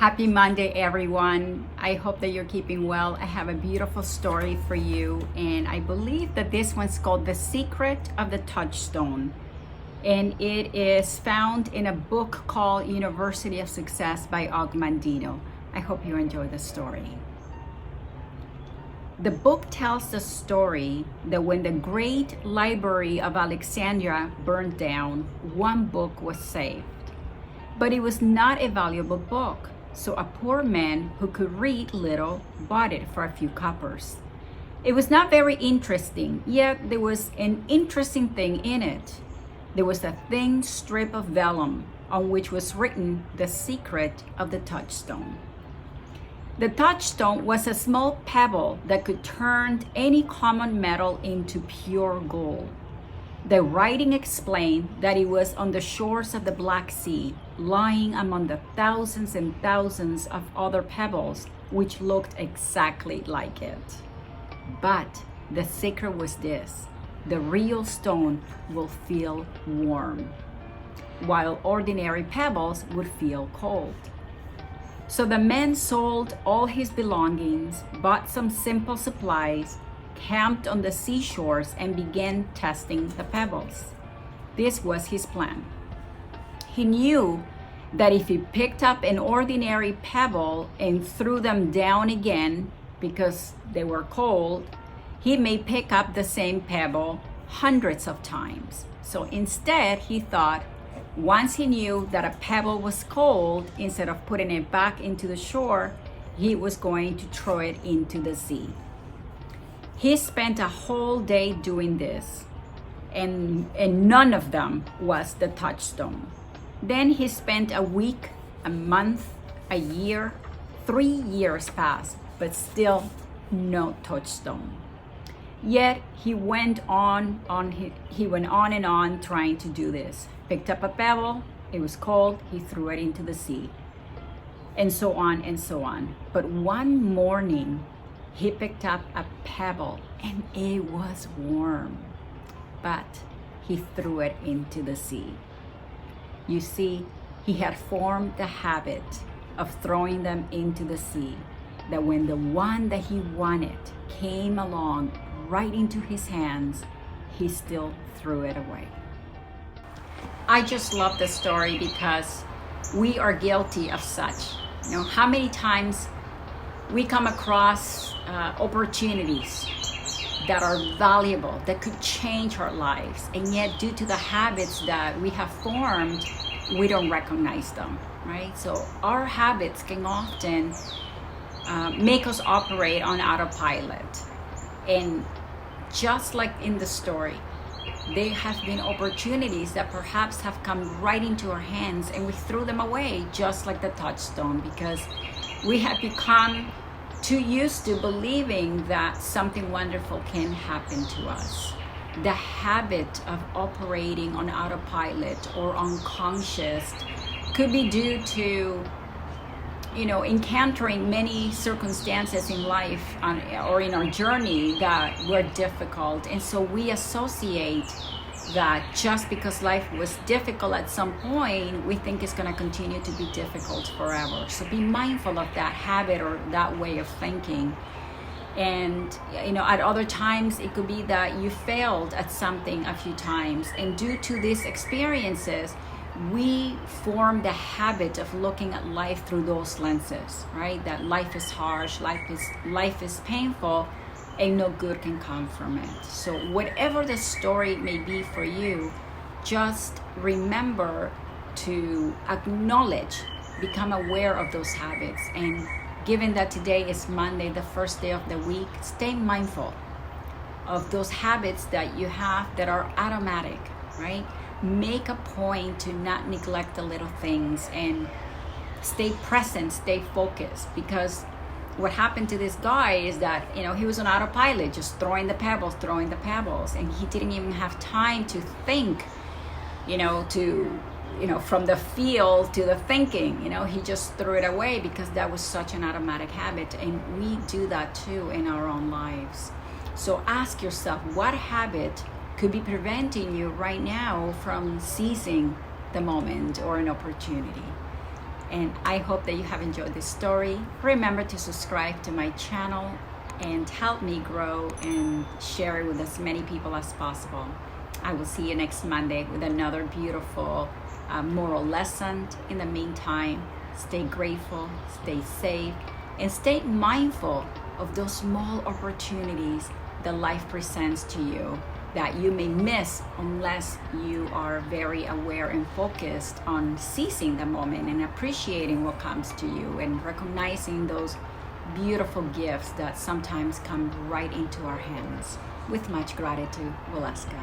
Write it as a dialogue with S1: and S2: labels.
S1: Happy Monday, everyone. I hope that you're keeping well. I have a beautiful story for you, and I believe that this one's called The Secret of the Touchstone. And it is found in a book called University of Success by Og Mandino. I hope you enjoy the story. The book tells the story that when the great library of Alexandria burned down, one book was saved. But it was not a valuable book, so a poor man who could read little bought it for a few coppers. It was not very interesting, yet there was an interesting thing in it. There was a thin strip of vellum on which was written the secret of the touchstone. The touchstone was a small pebble that could turn any common metal into pure gold. The writing explained that it was on the shores of the Black Sea, lying among the thousands and thousands of other pebbles which looked exactly like it. But the secret was this: the real stone will feel warm, while ordinary pebbles would feel cold. So the man sold all his belongings, bought some simple supplies, camped on the seashores, and began testing the pebbles. This was his plan. He knew that if he picked up an ordinary pebble and threw them down again because they were cold, he may pick up the same pebble hundreds of times. So instead, he thought, once he knew that a pebble was cold, instead of putting it back into the shore, he was going to throw it into the sea. He spent a whole day doing this, and none of them was the touchstone. Then he spent a week, a month, a year, 3 years passed, but still no touchstone. Yet he went on and on trying to do this. Picked up a pebble, it was cold, he threw it into the sea, and so on and so on. But one morning, he picked up a pebble and it was warm, but he threw it into the sea. You see, he had formed the habit of throwing them into the sea, that when the one that he wanted came along right into his hands, he still threw it away. I just love the story because we are guilty of such. You know, how many times we come across opportunities that are valuable, that could change our lives, and yet due to the habits that we have formed, we don't recognize them, right? So our habits can often make us operate on autopilot. And just like in the story, there have been opportunities that perhaps have come right into our hands and we threw them away, just like the touchstone, because we have become too used to believing that something wonderful can happen to us. The habit of operating on autopilot or unconscious could be due to, encountering many circumstances in life or in our journey that were difficult. And so we associate that just because life was difficult at some point, we think it's going to continue to be difficult forever. So be mindful of that habit or that way of thinking. And, at other times, it could be that you failed at something a few times. And due to these experiences, we form the habit of looking at life through those lenses, right? That life is harsh, life is painful, and no good can come from it. So whatever the story may be for you, just remember to acknowledge, become aware of those habits. And given that today is Monday, the first day of the week, stay mindful of those habits that you have that are automatic, right? Make a point to not neglect the little things and stay present, stay focused, because what happened to this guy is that, he was on autopilot, just throwing the pebbles, and he didn't even have time to think, from the feel to the thinking, he just threw it away because that was such an automatic habit. And we do that too in our own lives. So ask yourself, what habit could be preventing you right now from seizing the moment or an opportunity? And I hope that you have enjoyed this story. Remember to subscribe to my channel and help me grow and share it with as many people as possible. I will see you next Monday with another beautiful moral lesson. In the meantime, stay grateful, stay safe, and stay mindful of those small opportunities that life presents to you that you may miss unless you are very aware and focused on seizing the moment and appreciating what comes to you and recognizing those beautiful gifts that sometimes come right into our hands. With much gratitude, Waleuska.